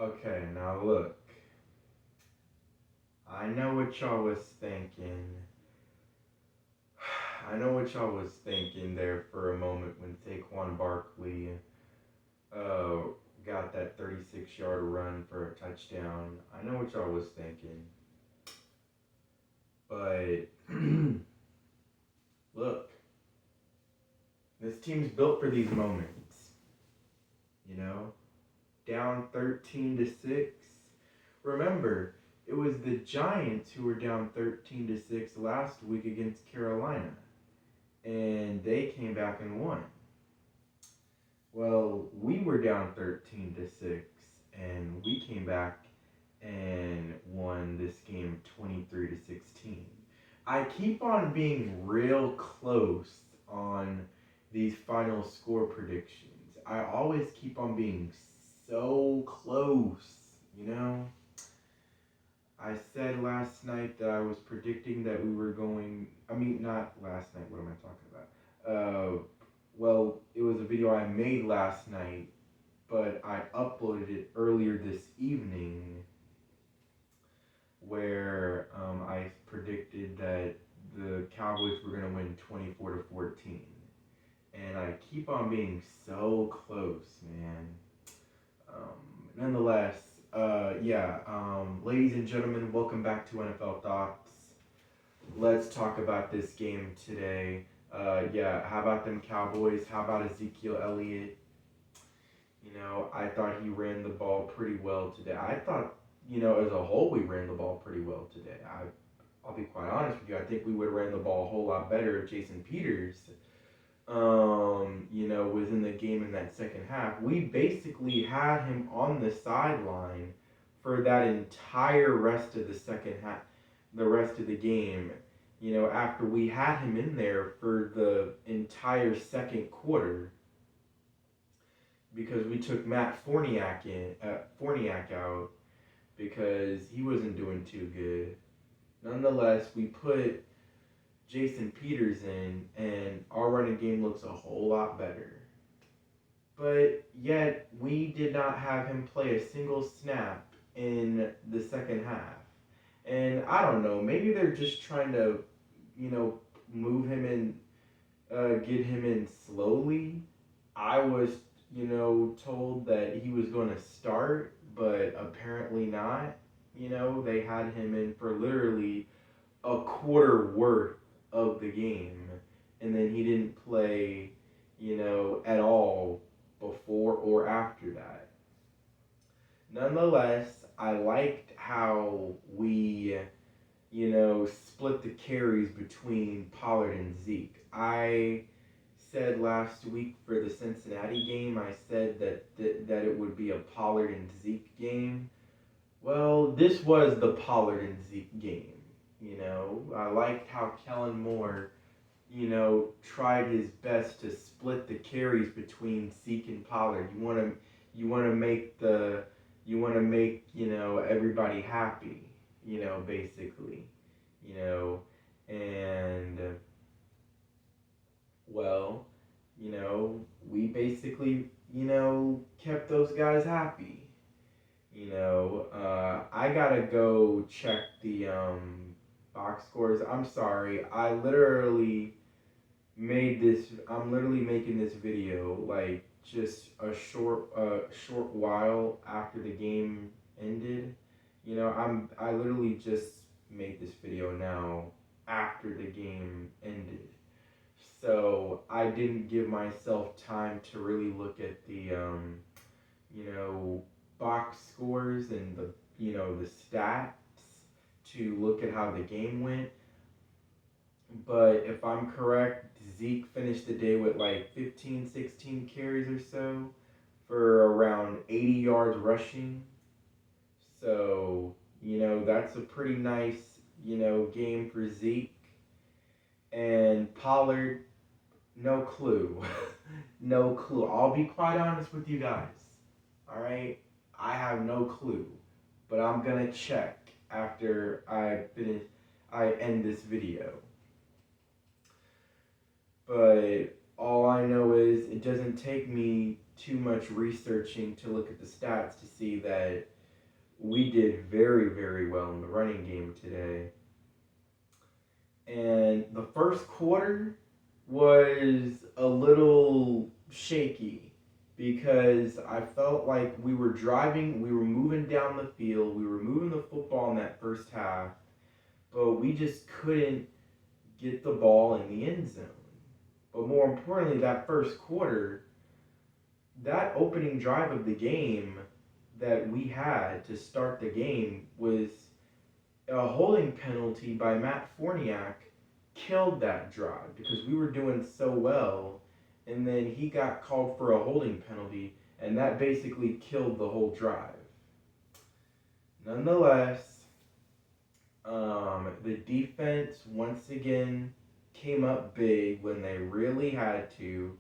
Okay, now look. I know what y'all was thinking. I know what y'all was thinking there for a moment when Saquon Barkley uh, got that 36-yard run for a touchdown. I know what y'all was thinking. But look, this team's built for these moments. You know, down 13-6. Remember, it was the Giants who were down 13-6 last week against Carolina, and they came back and won. Well, we were down 13-6, and we came back and won this game 23-16. I keep on being real close on these final score predictions. I always keep on being so close, you know? I said last night that I was predicting that we were going, not last night, what am I talking about? Well, it was a video I made last night, but I uploaded it earlier this evening where I predicted that the Cowboys were going to win 24-14. And I keep on being so close, man. Nonetheless, ladies and gentlemen, welcome back to NFL Thoughts. Let's talk about this game today. How about them Cowboys? How about Ezekiel Elliott? You know, I thought he ran the ball pretty well today. I thought, as a whole, we ran the ball pretty well today. I'll be quite honest with you. I think we would have ran the ball a whole lot better if Jason Peters, was in the game in that second half. We basically had him on the sideline for that entire rest of the second half, the rest of the game. After we had him in there for the entire second quarter, because we took Matt Forniak out because he wasn't doing too good. Nonetheless, we put Jason Peters in, and our running game looks a whole lot better. But yet, we did not have him play a single snap in the second half. And I don't know, maybe they're just trying to, move him in, get him in slowly. I was, told that he was going to start, but apparently not. They had him in for literally a quarter worth of the game, and then he didn't play, at all before or after that. Nonetheless, I liked how we, split the carries between Pollard and Zeke. I said last week for the Cincinnati game, I said that it would be a Pollard and Zeke game. Well, this was the Pollard and Zeke game. I liked how Kellen Moore, tried his best to split the carries between Zeke and Pollard. You want to make everybody happy, basically, and well, we basically, kept those guys happy. I gotta go check the box scores. I'm sorry. I'm literally making this video like just a short while after the game ended. I literally just made this video now after the game ended. So I didn't give myself time to really look at the box scores and the stats to look at how the game went. But if I'm correct, Zeke finished the day with like 15, 16 carries or so for around 80 yards rushing. So, that's a pretty nice, game for Zeke. And Pollard, no clue. No clue. I'll be quite honest with you guys. Alright? I have no clue. But I'm gonna check after I end this video. But all I know is it doesn't doesn't take me too much researching to look at the stats to see that we did very, very well in the running game today. And the first quarter was a little shaky because I felt like we were driving, we were moving down the field, we were moving the football in that first half, but we just couldn't get the ball in the end zone. But more importantly, that first quarter, that opening drive of the game that we had to start the game was a holding penalty by Matt Forniak killed that drive because we were doing so well, and then he got called for a holding penalty, and that basically killed the whole drive. Nonetheless, the defense once again came up big when they really had to.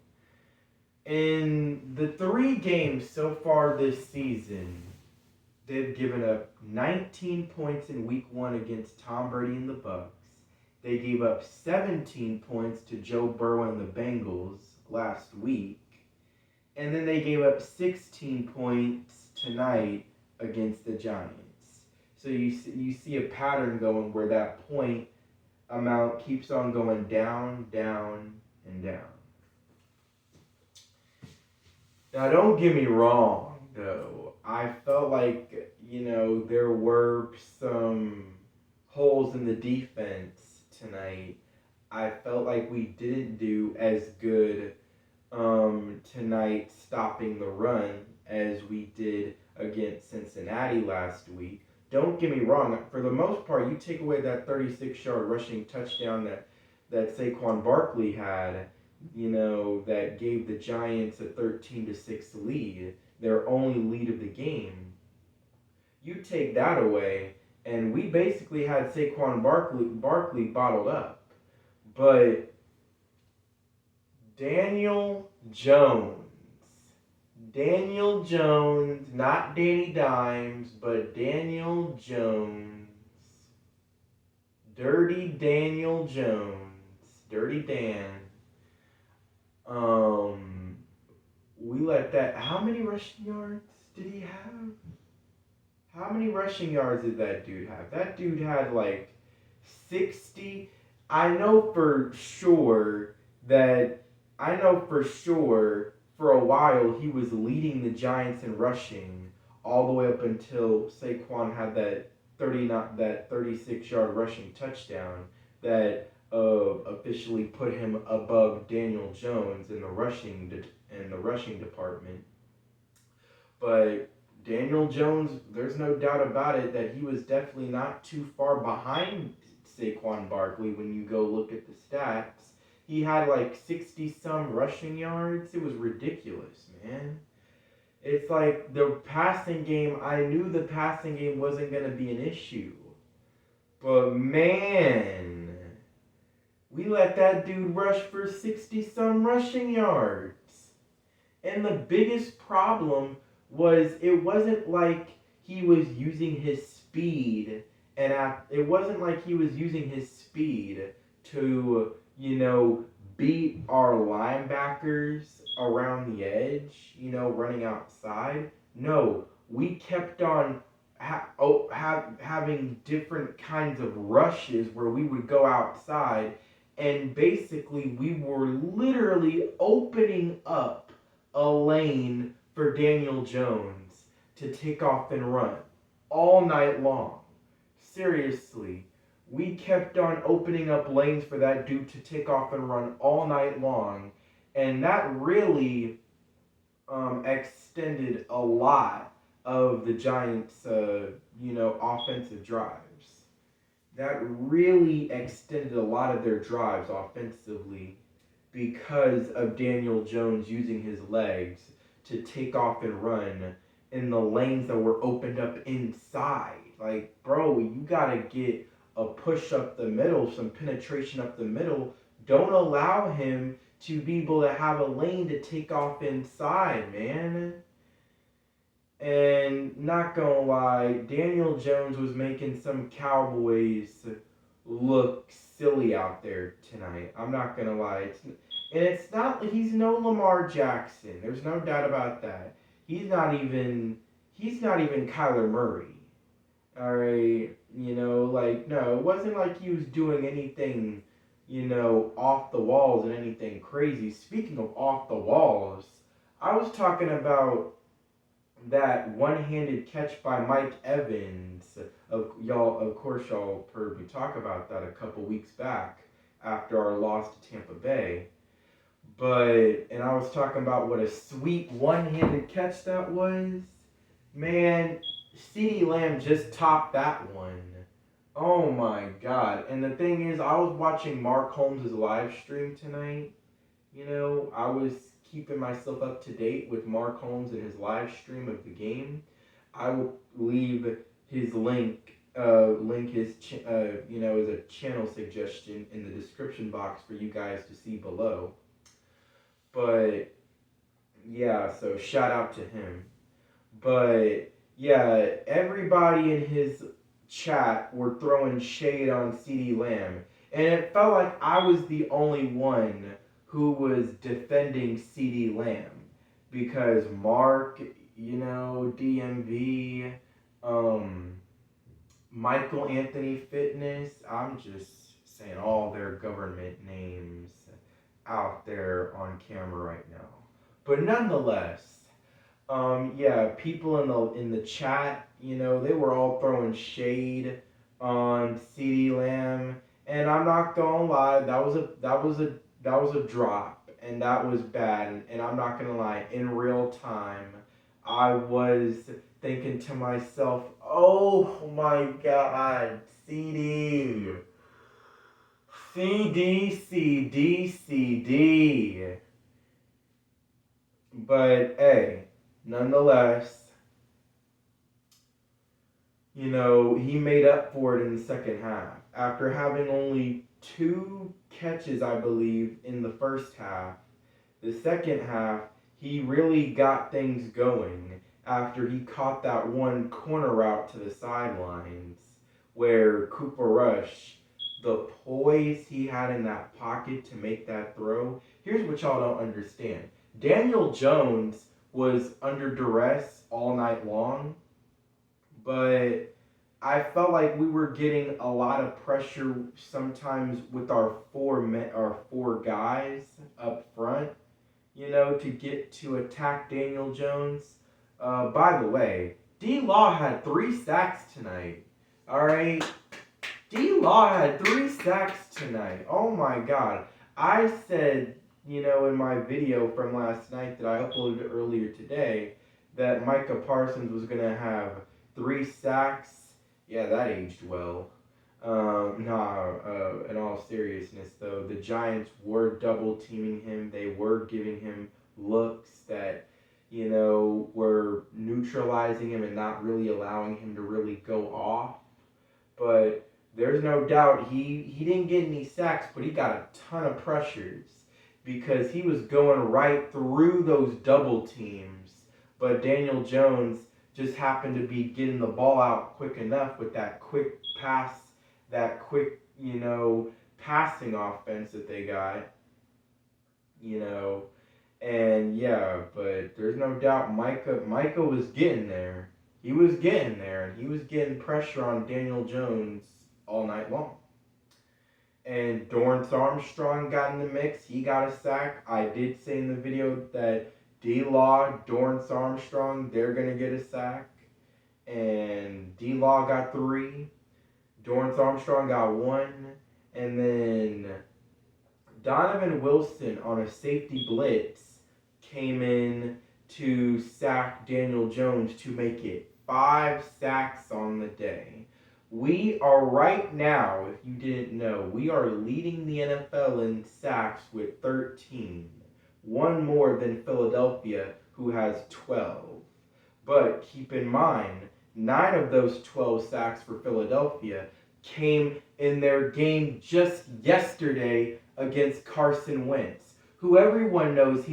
In the 3 games so far this season, they've given up 19 points in week 1 against Tom Brady and the Bucks. They gave up 17 points to Joe Burrow and the Bengals last week. And then they gave up 16 points tonight against the Giants. So you see a pattern going where that point amount keeps on going down, down, and down. Now, don't get me wrong, though. I felt like, there were some holes in the defense tonight. I felt like we didn't do as good tonight stopping the run as we did against Cincinnati last week. Don't get me wrong. For the most part, you take away that 36-yard rushing touchdown that Saquon Barkley had, that gave the Giants a 13-6 lead, their only lead of the game. You take that away, and we basically had Saquon Barkley bottled up. But Daniel Jones, not Danny Dimes, but Daniel Jones, Dirty Daniel Jones, Dirty Dan. We let that. How many rushing yards did he have? How many rushing yards did that dude have? That dude had like 60. I know for sure for a while he was leading the Giants in rushing all the way up until Saquon had that 36-yard rushing touchdown that officially put him above Daniel Jones in the rushing department. But Daniel Jones, there's no doubt about it that he was definitely not too far behind Saquon Barkley when you go look at the stats. He had like 60-some rushing yards. It was ridiculous, man. It's like the passing game, I knew the passing game wasn't going to be an issue. But man, we let that dude rush for 60-some rushing yards. And the biggest problem was it wasn't like he was using his speed to, beat our linebackers around the edge, running outside. No, we kept on having different kinds of rushes where we would go outside, and basically we were literally opening up a lane for Daniel Jones to take off and run all night long. Seriously, we kept on opening up lanes for that dude to take off and run all night long, and that really extended a lot of the Giants' offensive drives. That really extended a lot of their drives offensively because of Daniel Jones using his legs to take off and run in the lanes that were opened up inside. Like, bro, you gotta get a push up the middle, some penetration up the middle. Don't allow him to be able to have a lane to take off inside, man. And not gonna lie, Daniel Jones was making some Cowboys look silly out there tonight. I'm not gonna lie. And it's not, he's no Lamar Jackson. There's no doubt about that. He's not even Kyler Murray. All right, like, no, it wasn't like he was doing anything, off the walls and anything crazy. Speaking of off the walls, I was talking about that one-handed catch by Mike Evans. Of course, y'all heard me talk about that a couple weeks back after our loss to Tampa Bay. And I was talking about what a sweet one-handed catch that was. Man, Ceedee Lamb just topped that one. Oh my God. And the thing is, I was watching Mark Holmes' live stream tonight. I was keeping myself up to date with Mark Holmes and his live stream of the game. I will leave his as a channel suggestion in the description box for you guys to see below. But yeah, so shout out to him. But yeah, everybody in his chat were throwing shade on Ceedee Lamb. And it felt like I was the only one who was defending Ceedee Lamb. Because Mark, DMV, Michael Anthony Fitness, I'm just saying all their government names out there on camera right now. But nonetheless, people in the chat, they were all throwing shade on Ceedee Lamb, and I'm not gonna lie, that was a drop, and that was bad, and I'm not gonna lie, in real time, I was thinking to myself, oh my God, Ceedee. But hey, nonetheless, he made up for it in the second half. After having only 2 catches, I believe, in the first half, the second half, he really got things going after he caught that one corner route to the sidelines where Cooper Rush, the poise he had in that pocket to make that throw. Here's what y'all don't understand. Daniel Jones was under duress all night long, but I felt like we were getting a lot of pressure sometimes with our 4 guys up front, to attack Daniel Jones. By the way, D-Law had 3 sacks tonight. All right? D-Law had 3 sacks tonight. Oh my God. I said, in my video from last night that I uploaded earlier today, that Micah Parsons was going to have 3 sacks. Yeah, that aged well. In all seriousness, though, the Giants were double teaming him. They were giving him looks that, were neutralizing him and not really allowing him to really go off. But there's no doubt he didn't get any sacks, but he got a ton of pressures because he was going right through those double teams. But Daniel Jones just happened to be getting the ball out quick enough with that quick pass, that quick, passing offense that they got, And yeah, but there's no doubt Micah was getting there. He was getting there, and he was getting pressure on Daniel Jones all night long. And Dorance Armstrong got in the mix. He got a sack. I did say in the video that D-Law, Dorance Armstrong, they're going to get a sack. And D-Law got 3. Dorance Armstrong got 1. And then Donovan Wilson on a safety blitz came in to sack Daniel Jones to make it 5 sacks on the day. We are right now, if you didn't know, we are leading the NFL in sacks with 13. 1 more than Philadelphia, who has 12. But keep in mind, 9 of those 12 sacks for Philadelphia came in their game just yesterday against Carson Wentz, who everyone knows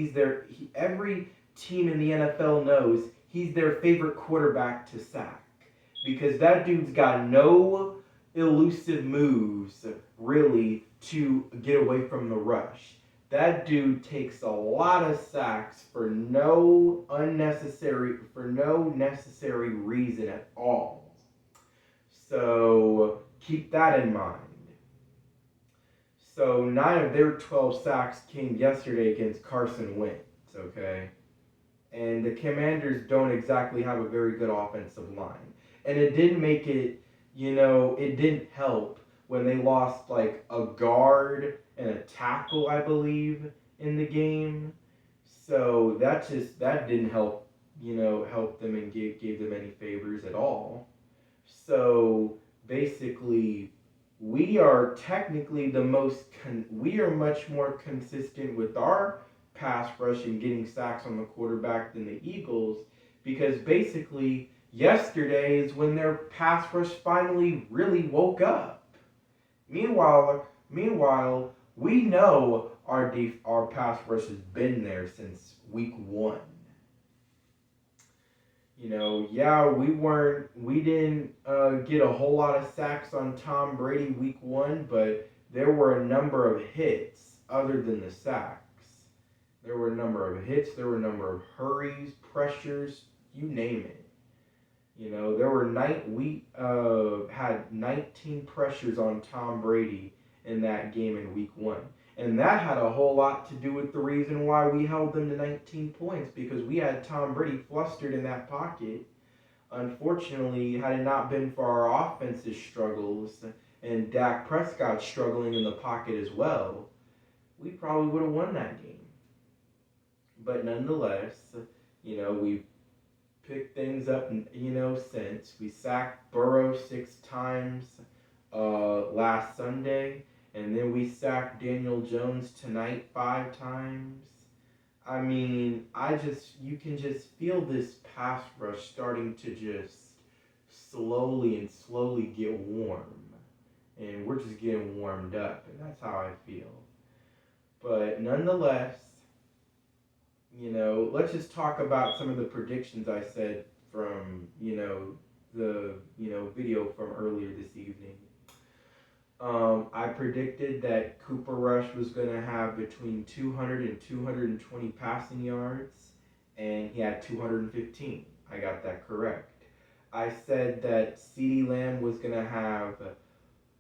every team in the NFL knows he's their favorite quarterback to sack. Because that dude's got no elusive moves, really, to get away from the rush. That dude takes a lot of sacks for no necessary reason at all. So keep that in mind. So 9 of their 12 sacks came yesterday against Carson Wentz, okay? And the Commanders don't exactly have a very good offensive line. And it didn't make it, it didn't help when they lost like a guard and a tackle, I believe, in the game. So that didn't help, help them and gave them any favors at all. So basically, we are technically we are much more consistent with our pass rush and getting sacks on the quarterback than the Eagles, because basically yesterday is when their pass rush finally really woke up. Meanwhile, we know our pass rush has been there since week 1. We didn't get a whole lot of sacks on Tom Brady week 1, but there were a number of hits other than the sacks. There were a number of hits, there were a number of hurries, pressures, you name it. We had 19 pressures on Tom Brady in that game in week 1. And that had a whole lot to do with the reason why we held them to 19 points, because we had Tom Brady flustered in that pocket. Unfortunately, had it not been for our offensive struggles and Dak Prescott struggling in the pocket as well, we probably would have won that game. But nonetheless, we picked things up, since. We sacked Burrow 6 times last Sunday. And then we sacked Daniel Jones tonight 5 times. I mean, you can just feel this pass rush starting to just slowly get warm. And we're just getting warmed up, and that's how I feel. But nonetheless, let's just talk about some of the predictions I said from, the, video from earlier this evening. I predicted that Cooper Rush was going to have between 200 and 220 passing yards, and he had 215. I got that correct. I said that Ceedee Lamb was going to have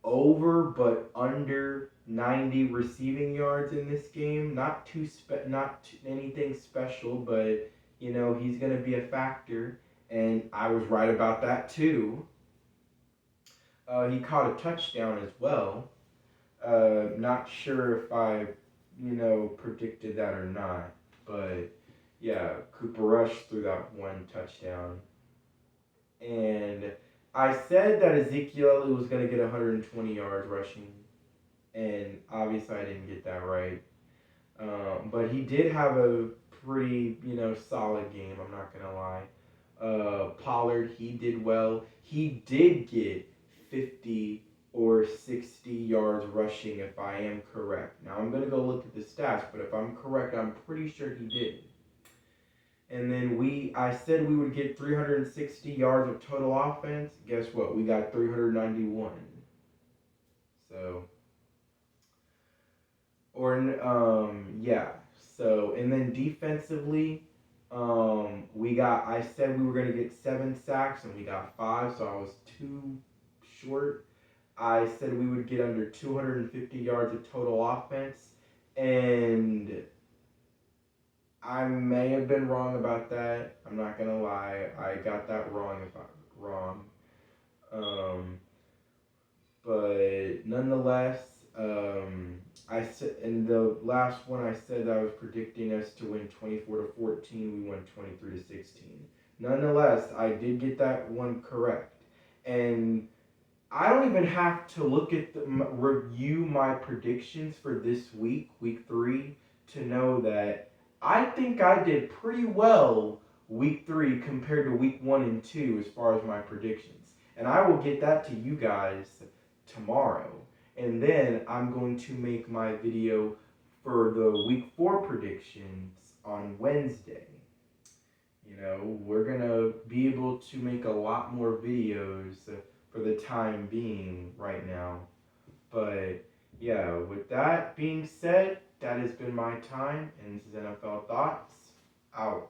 over but under 90 receiving yards in this game. Not anything special, but he's going to be a factor, and I was right about that too. He caught a touchdown as well. Not sure if I, predicted that or not. But, yeah, Cooper Rush threw that 1 touchdown. And I said that Ezekiel was going to get 120 yards rushing. And obviously I didn't get that right. But he did have a pretty, solid game, I'm not going to lie. Pollard, he did well. He did get 50 or 60 yards rushing, if I am correct. Now, I'm going to go look at the stats, but if I'm correct, I'm pretty sure he did. And then I said we would get 360 yards of total offense. Guess what? We got 391. So, So, and then defensively, I said we were going to get 7 sacks, and we got 5, so I was 2 short. I said we would get under 250 yards of total offense, and I may have been wrong about that. I'm not gonna lie, I got that wrong if I'm wrong. But nonetheless, I said in the last one I said that I was predicting us to win 24-14. We won 23-16. Nonetheless, I did get that one correct, and I don't even have to look at review my predictions for this week 3, to know that I think I did pretty well week 3 compared to week 1 and 2 as far as my predictions. And I will get that to you guys tomorrow. And then I'm going to make my video for the week 4 predictions on Wednesday. We're going to be able to make a lot more videos for the time being right now. But yeah, with that being said, that has been my time, and this is NFL Thoughts, out.